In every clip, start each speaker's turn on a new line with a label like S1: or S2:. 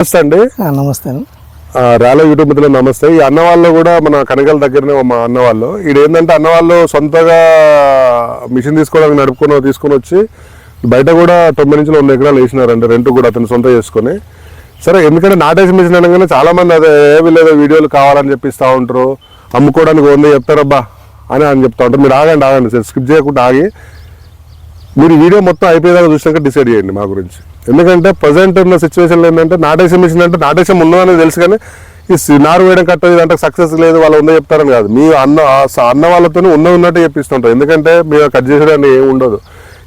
S1: నమస్తే అండి.
S2: నమస్తే
S1: రాలో యూట్యూబ్ మిత్రులు నమస్తే. ఈ అన్న వాళ్ళు కూడా మన కనగల దగ్గరనే మా అన్న వాళ్ళు. ఇది ఏంటంటే అన్న వాళ్ళు సొంతగా మిషన్ తీసుకోవడానికి తీసుకొని వచ్చి బయట కూడా 9 నుంచి 100 ఎకరాలు వేసినారండి. రెంట్ కూడా అతను సొంత చేసుకొని. సరే, ఎందుకంటే నాటేసి మిషన్ అనగానే చాలా మంది అదే వీళ్ళేదో వీడియోలు కావాలని చెప్పిస్తూ ఉంటారు, అమ్ముకోవడానికి 100 చెప్తారబ్బా అని చెప్తా ఉంటారు. మీరు ఆగండి సార్, స్కిప్ చేయకుండా ఆగి మీరు వీడియో మొత్తం అయిపోయేదాకా చూసినాక డిసైడ్ చేయండి మా గురించి. ఎందుకంటే ప్రజెంట్ ఉన్న సిచ్యువేషన్లో ఏంటంటే నాటేసం మిషన్ అంటే నాటేసం ఉన్నదని తెలుసు, కానీ ఈ నారు వేయడం కట్టదు అంటే సక్సెస్ లేదు, వాళ్ళు ఉందో చెప్తారని కాదు. మీ అన్న వాళ్ళతో ఉన్నట్టు చెప్పిస్తుంటారు. ఎందుకంటే మీరు కట్ చేసేదాన్ని ఏమి ఉండదు.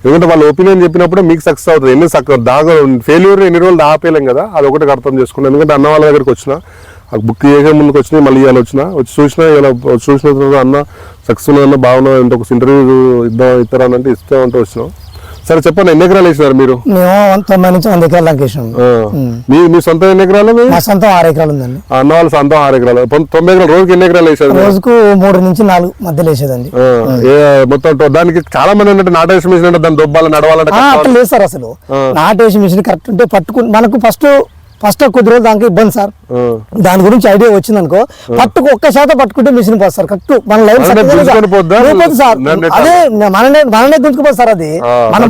S1: ఎందుకంటే వాళ్ళ ఒపీనియన్ చెప్పినప్పుడు మీకు సక్సెస్ అవుతుంది. ఫెయిల్యూర్ ఎన్ని రోజులు ఆపేయలేం కదా, అది ఒకటి అర్థం చేసుకున్నాను. ఎందుకంటే అన్న వాళ్ళ దగ్గరికి వచ్చిన బుక్ చేసే ముందుకు వచ్చినాయి, మళ్ళీ ఇవాళ వచ్చి చూసిన తర్వాత అన్న సక్సెస్ అన్న బాగున్నా అంటే ఒక ఇంటర్వ్యూ ఇస్తారని అంటే ఇస్తామంటే వచ్చినాం. సరే చెప్పండి, ఎన్ని ఎకరాలు వేసినారు మీరు?
S2: మేము 90 నుంచి 100 ఎకరాలు దాకా వేసినాం.
S1: మీ సొంతం ఎన్ని ఎకరాలు?
S2: మా సొంతం 6 ఎకరాలు ఉందండి.
S1: అన్న వాళ్ళ సొంతం 6 ఎకరాలు. 90 ఎకరాలు రోజుకి ఎన్ని ఎకరాలు వేసారు?
S2: రోజుకు 3 నుంచి 4 మధ్యలో వేసేదండి.
S1: మొత్తం దానికి చాలా మంది అంటే నాటేసి మిషన్ అంటే దాన్ని దొబ్బాలి నడవాలంటే
S2: అట్లా లేదు సార్. అసలు నాటేసి మిషన్ కరెక్ట్ ఉంటే పట్టుకుని మనకు ఫస్ట్ కొద్ది రోజులు దానికి ఇబ్బంది సార్. దాని గురించి ఐడియా వచ్చింది అనుకో, ఒక్క శాతం పట్టుకుంటే మిషన్ పోదు సార్. కరెక్ట్ మన లైన్ సార్. అదే మననే గుంజుకుపోదు సార్. అది మనం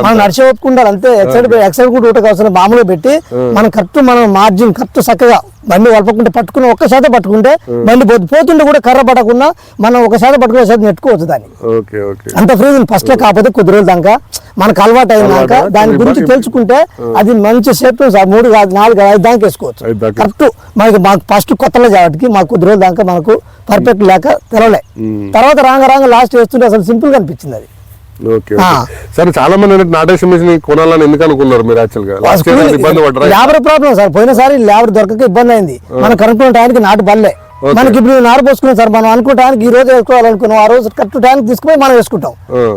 S2: మనం నడిచే ఒప్పుకుంటారు అంతే. ఎక్సైడ్ కూడా ఊటకు అవసరం మామూలుగా పెట్టి మనం కరెక్ట్ మనం మార్జిన్ కరెక్ట్ చక్కగా బండి వలపకుంటే పట్టుకుని 1 శాతం పట్టుకుంటే బండి పోతుంటే కూడా కర్ర పడకుండా మనం 1 శాతం పట్టుకునే శాతం నెట్టుకోవచ్చు దాన్ని. అంత ఫ్రీ ఫస్ట్ కాకపోతే కొద్ది రోజులు దాకా మనకు అలవాటు అయినాక దాని గురించి తెలుసుకుంటే అది మంచి షేప్ 3 కాదు 4 5 దాకా వేసుకోవచ్చు. కరెక్ట్ మాకు ఫస్ట్ కొత్తలో కాబట్టి మాకు కొద్ది రోజులు దాకా మనకు పర్ఫెక్ట్ లేక తెలవలే. తర్వాత రాంగ లాస్ట్ వేస్తుంటే అసలు సింపుల్ గా అనిపించింది అది.
S1: సరే, చాలా మంది నాటేసి మిషన్ కొనాలని ఎందుకు అనుకున్నారు మీరు?
S2: Labour problem sir. పోయినసారి లేబర్ దొరకక ఇబ్బంది అయింది. మనం కనుక్కున్న టైంకి నాటు బల్లే. మనకి ఇప్పుడు నారు పోసుకున్నాం సార్. మనం అనుకున్న టైంకి ఈ రోజు వేసుకోవాలనుకున్నాం, ఆ రోజు కరెక్ట్ టైంకి తీసుకుపోయి మనం వేసుకుంటాం.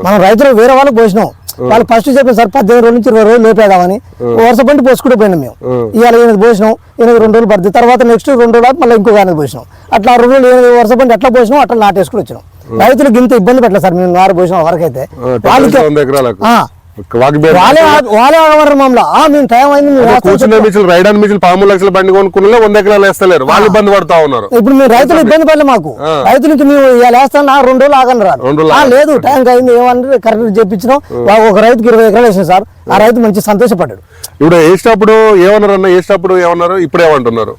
S2: మనం రైతులు వేరే వాళ్ళకి పోసినాం. వాళ్ళు ఫస్ట్ చెప్పారు సార్ 18 రోజుల నుంచి 20 రోజులు లేపేదామని. వరుస పండి పోసుకుంటూ పోయినాం మేము. ఇవాళ 8 పోసినాం, 8 2 రోజులు పడుతుంది. తర్వాత నెక్స్ట్ 2 రోజులు మళ్ళీ ఇంకొక 8 పోసినాం. అట్లా 2 రోజులు 8 వరుస పండి ఎట్లా పోసినాం అట్లా నాటేసుకుని వచ్చినాం. రైతులకు ఇంత ఇబ్బంది పెట్టలేదు సార్ మేము నారు పోసిన వరకైతే. వాళ్ళే ఆగమన్నారు మమ్మల్ని. మేము టైం అయింది
S1: రైడాన్ మిషన్ 13 లక్షల బండి కొనుక్కున్న 100 ఎకరాలు వేస్తలేరు, వాళ్ళు ఇబ్బంది పడతా ఉన్నారు.
S2: ఇప్పుడు మేము రైతులు ఇబ్బంది పడలే. మాకు రైతులకి మేము ఇలా వేస్తాను 2 రోజులు ఆగని రాదు. లేదు టైం అయింది ఏమన్నా కరెక్ట్ చెప్పించినాం. ఒక రైతుకి 20 ఎకరాలు వేసాం సార్. ఆ రైతు మంచి సంతోషపడ్డాడు.
S1: ఇప్పుడు వేసేటప్పుడు ఏమన్నారు అన్న? వేసేటప్పుడు ఏమన్నారు, ఇప్పుడు ఏమంటున్నారు?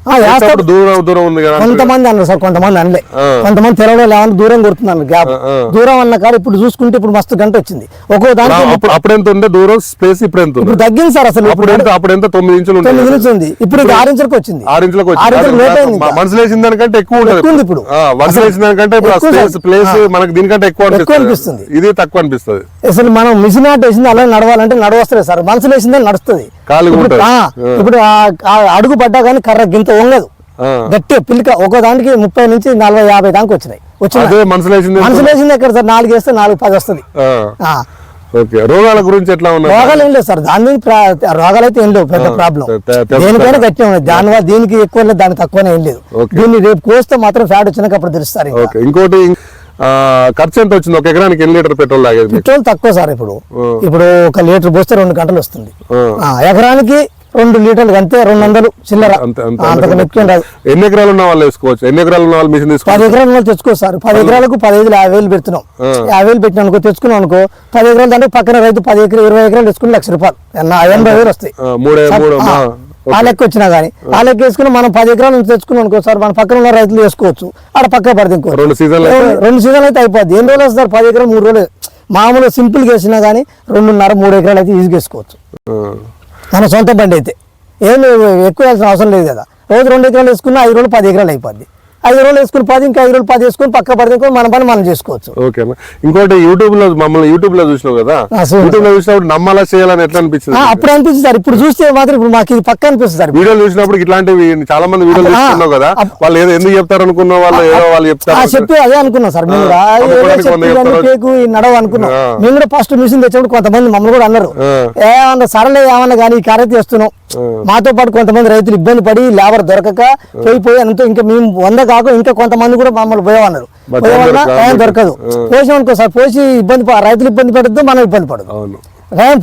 S1: దూరం ఉంది కదా
S2: కొంతమంది అన్నారు సార్, కొంతమంది అనలే. కొంతమంది తెలవడం లేవని దూరం కొడుతున్నాను. గ్యాప్ దూరం అన్న కాదు. ఇప్పుడు చూసుకుంటే ఇప్పుడు మస్తు గంట వచ్చింది. ఒక్కో దానికి
S1: అప్పుడు ఎంత ఉండే దూరం స్పేస్ ఇప్పుడు ఎంత?
S2: ఇప్పుడు తగ్గింది సార్. అసలు
S1: అప్పుడు ఎంత 9 ఇంచులు
S2: ఉంది. ఇప్పుడు 6 ఇంచులకు వచ్చింది.
S1: 6 ఇంచులకు వచ్చింది. మనసులు వేసిన దానికంటే ఎక్కువ ఉంటుంది. ఇప్పుడు మనసులు వేసిన దానికంటే ప్లేస్ మనకి దీనికంటే ఎక్కువ అనిపిస్తుంది. ఇది తక్కువ అనిపిస్తుంది.
S2: అసలు మనం మిషన్ ఆట వేసింది అలా నడవాలంటే నడవస్తుంది సార్. మనసులు వేసిందే నడుస్తుంది. ఇప్పుడు అడుగు పడ్డా కానీ కర్ర గింత వంగదు. గట్టి పిల్లిక ఒక దానికి 30 నుంచి 40 50 దాకా వచ్చినాయి. మనసులు వేసింది ఎక్కడ సార్? 4 వేస్తే 4 10 వస్తుంది.
S1: రోగాల గురించి ఎట్లా ఉన్నాయి?
S2: రోగాలు ఏం లేదు సార్. దాని రోగాలు అయితే ఏం లేవు. పెద్ద ప్రాబ్లం దేనికైనా గట్టిగా ఉన్నాయి. దానివల్ల దీనికి ఎక్కువ లేదు, దానికి తక్కువనే ఏం లేదు. దీన్ని రేపు కోస్తే మాత్రం ఫ్యాట్ వచ్చినాక అప్పుడు తెలుస్తారు.
S1: ఇంకోటి ఖర్చు ఎంత వచ్చింది? 1 ఎకరానికి ఎన్ని లీటర్ పెట్రోల్ తాగేది?
S2: పెట్రోల్ తక్కువ సార్. ఇప్పుడు 1 లీటర్ పోస్తే 2 గంటలు వస్తుంది. ఎకరానికి 2 లీటర్లు అంతే. 200 చిల్లర.
S1: ఎన్ని ఎకరాలు ఉన్న వాళ్ళు వేసుకోవచ్చు? ఎన్ని ఎకరాలు ఉన్న వాళ్ళు మిషన్ తీసుకోవచ్చు?
S2: 10 ఎకరాల వాళ్ళు తెచ్చుకోవచ్చు సార్. 10 ఎకరాలకు 15,000 పెడుతున్నాం. 50,000 పెట్టినా అనుకో, తెచ్చుకున్నాం అనుకో 10 ఎకరాలు అంటే పక్కన రైతు 10 ఎకరాలు 20 ఎకరాలు తెచ్చుకుని ₹1,00,000 80,000 వస్తాయి. ఆ లెక్క వచ్చినా కానీ ఆ లెక్క వేసుకుని మనం 10 ఎకరాల నుంచి తెచ్చుకున్నాం అనుకో సార్, మన పక్కన ఉన్న రైతులు వేసుకోవచ్చు. ఆడ పక్క పడితే ఇంకో 2 సీజన్లు అయితే అయిపోద్ది. ఎన్ని రోజులు వస్తారు? 10 ఎకరాలు 3 రోజులు. మామూలుగా సింపుల్ గా వేసినా కానీ 2.5-3 ఎకరాలు అయితే ఈజీగా వేసుకోవచ్చు. మన సొంత బండి అయితే ఏం ఎక్కువ వేయాల్సిన అవసరం లేదు కదా. రోజు 2 ఎకరాలు వేసుకున్నా 5 రోజులు 10 ఎకరాలు అయిపోద్ది. 5 రోజులు వేసుకుని 10 ఇంకా 5 రోజులు 10 వేసుకుని పక్క పడితే మన పని మనం చేసుకోవచ్చు.
S1: ఓకే. ఇంకోటి మమ్మల్ని యూట్యూబ్ లో చూసినావు కదా, యూట్యూబ్ లో చూసినప్పుడు నమ్మాలా చేయాలని ఎట్లా అనిపించింది?
S2: అప్పుడు అనిపించింది సార్. ఇప్పుడు చూస్తే మాత్రం ఇప్పుడు మాకు ఇది పక్క అనిపిస్తుంది సార్.
S1: వీడియోలు చూసినప్పుడు ఇట్లాంటివి చాలా మంది వీడియోలు చూస్తున్నావు కదా, వాళ్ళు ఏదో ఎందుకు చెప్తారు అనుకున్న వాళ్ళు ఏదో వాళ్ళు చెప్తారు
S2: చెప్పి అదే అనుకున్నాం సార్. మేము నడవ అనుకున్నాం. మేము కూడా ఫస్ట్ మిషన్ తెచ్చినప్పుడు కొంతమంది మమ్మల్ని కూడా అన్నారు, ఏమన్నా సరలే ఏమన్నా కానీ ఈ కార్యత చేస్తున్నాం. మాతో పాటు కొంతమంది రైతులు ఇబ్బంది పడి లేబర్ దొరకక పోయి అంతా ఇంకా మేము 100 కాక ఇంకా కొంతమంది కూడా మమ్మల్ని పోయేవన్నారు. పోయేవల్ల టైం దొరకదు. పోసామనుకో సార్, పోసి రైతులు ఇబ్బంది పడద్దు, మనం ఇబ్బంది పడదు.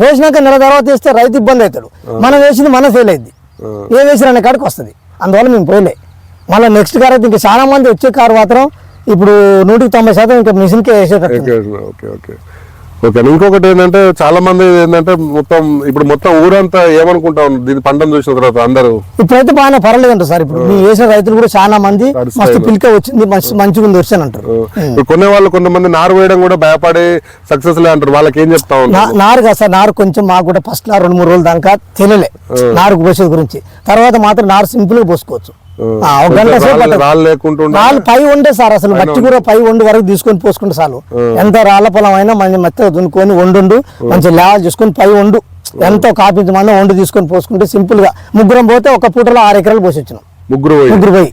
S2: పోసినాక నెల తర్వాత వేస్తే రైతు ఇబ్బంది అవుతాడు, మనం వేసింది మనం ఫెయిల్ అయింది. ఏ వేసిన అనే కాడికి వస్తుంది. అందువల్ల మేము పోయలే. మళ్ళీ నెక్స్ట్ కార్ అయితే ఇంకా చాలా మంది వచ్చే కారు మాత్రం ఇప్పుడు 190% ఇంకా మిషన్కే వేసేటట్టు.
S1: Okay okay okay. ఇంకొకటి ఏంటంటే చాలా మంది ఏంటంటే మొత్తం ఊరంతా ఏమనుకుంటా ఉన్నారు దీని పంటను చూసిన తర్వాత అందరూ
S2: ఇప్పుడైతే బాగానే పర్వాలేదంట సార్. ఇప్పుడు మీ వేసిన రైతులు కూడా చాలా మంది మస్తు పిలిక వచ్చింది, మంచిగా ఉంది వచ్చాను అంటారు.
S1: కొనే వాళ్ళు కొంతమంది నారు వేయడం కూడా భయపడి సక్సెస్ లే అంటారు. వాళ్ళకి ఏం చెప్తా ఉన్నారు?
S2: నారు కాదు సార్, నారు కొంచెం మాకు కూడా ఫస్ట్ 2-3 రోజుల దాకా తెలియలే నారుకు పోసేది గురించి. తర్వాత మాత్రం నారు సింపుల్ గా పోసుకోవచ్చు. ఒక గంట సేపు రాళ్ళు పై ఉండే సార్, అసలు మట్టి కూడా పై వండు వరకు తీసుకొని పోసుకుంటే చాలు. ఎంత రాళ్ల పొలం అయినా మంచి మెత్తగా దున్నుకొని వండు మంచి లేవలు చేసుకొని పై వండు ఎంతో కాపించి మంది వండు తీసుకొని పోసుకుంటే సింపుల్ గా ముగ్గురం పోతే ఒక పూటలో 6 ఎకరాలు పోసి వచ్చినాం. ముగ్గురు పోయి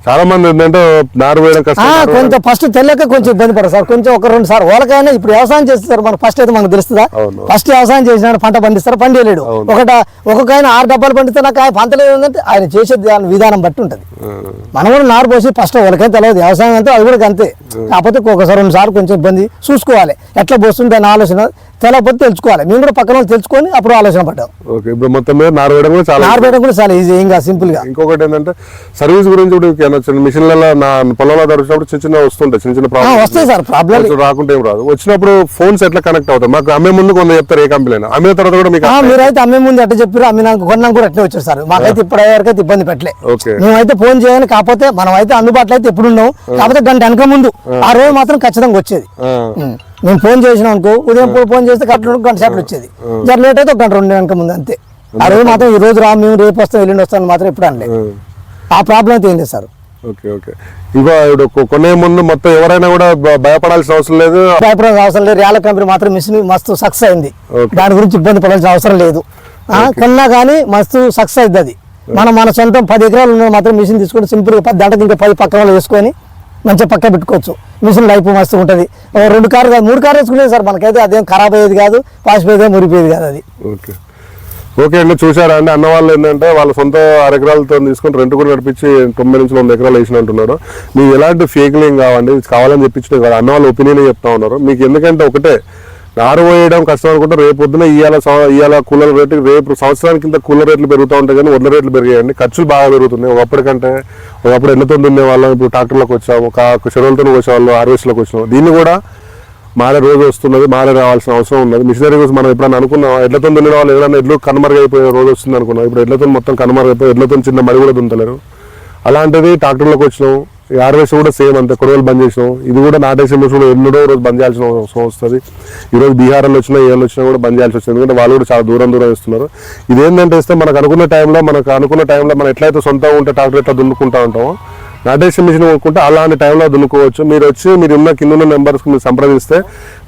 S1: చాలా మంది ఏంటంటే నారు వేయడం కష్టం.
S2: కొంచెం ఫస్ట్ తెలియక కొంచెం ఇబ్బంది పడదు సార్. కొంచెం 1-2 సార్లు వాళ్ళకైనా ఇప్పుడు వ్యవసాయం చేస్తారు మనకు ఫస్ట్ అయితే మనకు తెలుస్తుందా? ఫస్ట్ వ్యవసాయం చేసినాడు పంట పండిస్తారు, పండియలేడు. ఒక్కొక్కైనా 6 డబ్బాలు పండిస్తే నాకు ఆయన పంట లేదు అంటే ఆయన చేసే విధానం బట్టి ఉంటుంది. మనం కూడా నారు పోసి ఫస్ట్ వాళ్ళకైనా తెలియదు వ్యవసాయం అంటే అది కూడా అంతే. కాకపోతే 1-2 సార్లు కొంచెం ఇబ్బంది చూసుకోవాలి, ఎట్లా పోస్తుంది దాని ఆలోచన తెలియకపోతే తెలుసుకోవాలి. మేము కూడా పక్కన వాళ్ళు తెలుసుకొని అప్పుడు ఆలోచన పడ్డాం.
S1: ఇప్పుడు మొత్తం మీద నారు వేయడం కూడా చాలా
S2: ఈజీ, ఇంకా సింపుల్ గా.
S1: ఇంకొకటి ఏంటంటే సర్వీస్ గురించి మిషన్లలో పొలంలో దొరికినప్పుడు చిన్న వస్తుంటాయి, చిన్న ప్రాబ్లమ్
S2: వస్తాయి సార్. ప్రాబ్లం
S1: రాకుంటే ఏం రాదు. వచ్చినప్పుడు ఫోన్స్ ఎట్లా కనెక్ట్ అవుతాయి? మాకు అమ్మే ముందు కొంత చెప్తారు ఏ కంపెనీ అయినా, అమ్మే తర్వాత కూడా మీకు
S2: మీరైతే అమ్మే ముందు ఎట్లా చెప్పారు అమ్మినాక కొన్నాక కూడా అట్లే వచ్చారు సార్. మాకైతే ఇప్పటివరకు అయితే ఇబ్బంది పెట్టలే. మేమైతే ఫోన్ చేయాలి, కాకపోతే మనం అయితే అందుబాటులో అయితే ఎప్పుడు ఉన్నాం. కాకపోతే గంట వెనక ముందు ఆ రోజు మాత్రం ఖచ్చితంగా వచ్చేది. మేము ఫోన్ చేసినాం అనుకో, ఉదయం ఫోన్ చేస్తే గంట సేపలు వచ్చేది. జర లేట్ అయితే 1-2 వెనక ముందు అంతే. ఆ రోజు మాత్రం ఈ రోజు రా మేము రేపు వస్తాం ఎల్లుండి వస్తాం మాత్రం ఎప్పుడు అనలేదు. ఆ ప్రాబ్లం అయితే ఏం లేదు సార్.
S1: Okay okay. ఇంకా ఇప్పుడు కొనే ముందు మొత్తం ఎవరైనా కూడా భయపడాల్సిన అవసరం లేదు,
S2: భయపడాల్సిన అవసరం లేదు. రియల్ కంపెనీ మాత్రం మిషన్ మస్తు సక్సెస్ అయింది, దాని గురించి ఇబ్బంది పడాల్సిన అవసరం లేదు. కొన్నా కానీ మస్తు సక్సెస్ అయింది అది. మన సొంతం 10 ఎకరాలు ఉన్న మాత్రం మిషన్ తీసుకొని సింపుల్ గా 10 దాంట్లోకి ఇంకా 10 పక్కన వేసుకొని మంచిగా పక్క పెట్టుకోవచ్చు. మిషన్ లైఫ్ మస్తు ఉంటుంది. 2 కార్లు కాదు 3 కార్లు వేసుకునేది సార్. మనకైతే అదేం ఖరాబ్ అయ్యేది కాదు, పాసిపోయేది మురిపోయేది కాదు అది.
S1: ఓకే ఓకే అండి. చూసారా అండి, అన్న వాళ్ళు ఏంటంటే వాళ్ళ సొంత 6 ఎకరాలతో తీసుకొని రెంట్ కూడా నడిపించి 90 నుంచి 100 ఎకరాలు వేసిన అంటున్నారు. మీకు ఎలాంటి ఫేక్లు ఏం కావాలని చెప్పించడం కాదు, అన్న వాళ్ళ ఒపీనియన్ చెప్తా ఉన్నారు మీకు. ఎందుకంటే ఒకటే, నారు వేయడం కష్టం అనుకుంటే రేపు పొద్దున ఇవాళ కూలర్ రేటు, రేపు సంవత్సరానికి ఇంత కూలర్ రేట్లు పెరుగుతూ ఉంటాయి కానీ వడ్ల రేట్లు పెరిగాయండి. ఖర్చులు బాగా పెరుగుతున్నాయి. ఒకప్పుడు ఎన్నతో దున్నే వాళ్ళం, ఇప్పుడు ట్రాక్టర్లకు వచ్చాము, చెరువులతో వచ్చేవాళ్ళు, హార్వెస్ట్లోకి వచ్చాము. దీన్ని కూడా మారే రోజు వస్తున్నది, మారే రావాల్సిన అవసరం ఉన్నది. మిషనరీ గురించి మనం ఎప్పుడన్నా అనుకున్నాం, ఎడ్లతో దున్నిన వాళ్ళు ఏదైనా ఎడ్లు కనుమరుగైపోయే రోజు వస్తుంది అనుకున్నాం. ఇప్పుడు ఎడ్లతో మొత్తం కనుమరుగైపోయి ఎడ్లతో చిన్న మడి కూడా దున్నలేరు. అలాంటిది ట్రాక్టర్లోకి వచ్చినాం. హార్వెస్ట్ కూడా సేమ్ అంతే, కొడవలు బంద్ చేసినాం. ఇది కూడా నాటేసే మిషన్ ఎన్నడో రోజు బంద్ చేయాల్సిన అవసరం వస్తుంది. ఈరోజు బీహార్లో వచ్చినా ఏళ్ళు వచ్చినా కూడా బంద్ చేయాల్సి వస్తుంది, ఎందుకంటే వాళ్ళు కూడా చాలా దూరం ఇస్తున్నారు. ఇదేంటంటే ఇస్తే మనకు అనుకున్న టైంలో మనం ఎట్లయితే సొంతంగా ఉంటే ట్రాక్టర్ ఎట్లా దున్నుకుంటా ఉంటామో, నాటేసే మిషన్ కొనుక్కుంటే అలాంటి టైంలో దున్నుకోవచ్చు. మీరు కింద నెంబర్స్కి మీరు సంప్రదిస్తే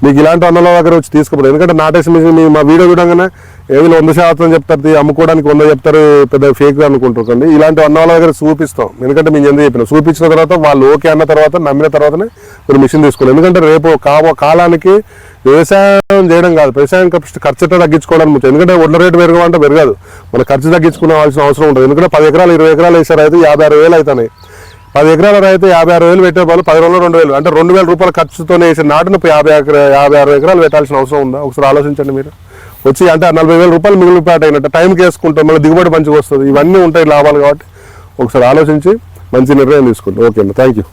S1: మీకు ఇలాంటి అన్నల దగ్గర వచ్చి తీసుకుపోతారు. ఎందుకంటే నాటేసే మిషన్ మా వీడియో చూడగానే ఏదో 100% చెప్తారు, అమ్ముకోవడానికి 100 చెప్తారు, పెద్ద ఫేక్ అనుకుంటుంటండి. ఇలాంటి అన్న వాళ్ళ దగ్గర చూపిస్తాం. ఎందుకంటే మేము ఎందుకు చెప్పిన చూపించిన తర్వాత వాళ్ళు ఓకే అన్న తర్వాత నమ్మిన తర్వాతనే మీరు మిషన్ తీసుకోవాలి. ఎందుకంటే రేపు కాలానికి వ్యవసాయం చేయడం కాదు, వ్యవసాయం ఖర్చు తగ్గించుకోవడానికి ముఖ్యం. ఎందుకంటే వడ్ల రేటు పెరగమంటే పెరగదు, మన ఖర్చు తగ్గించుకోవాల్సిన అవసరం ఉంటుంది. ఎందుకంటే 10 ఎకరాలు 20 ఎకరాలు వేసారు అయితే 56,000 అవుతున్నాయి. 10 ఎకరాల రైతు 56,000 పెట్టే వాళ్ళు 10 రోజులు 2,000 అంటే 2,000 రూపాయల ఖర్చుతోనే వేసిన నాటును 56 ఎకరాలు పెట్టాల్సిన అవసరం ఉందా? ఒకసారి ఆలోచించండి మీరు. వచ్చి అంటే 40,000 రూపాయలు మిగిలిపాటు అయినట్టు టైంకి వేసుకుంటాం, మళ్ళీ దిగుబడి మంచిగా వస్తుంది. ఇవన్నీ ఉంటాయి లాభాలు. కాబట్టి ఒకసారి ఆలోచించి మంచి నిర్ణయం తీసుకుంటాం. ఓకే అండి, థ్యాంక్ యూ.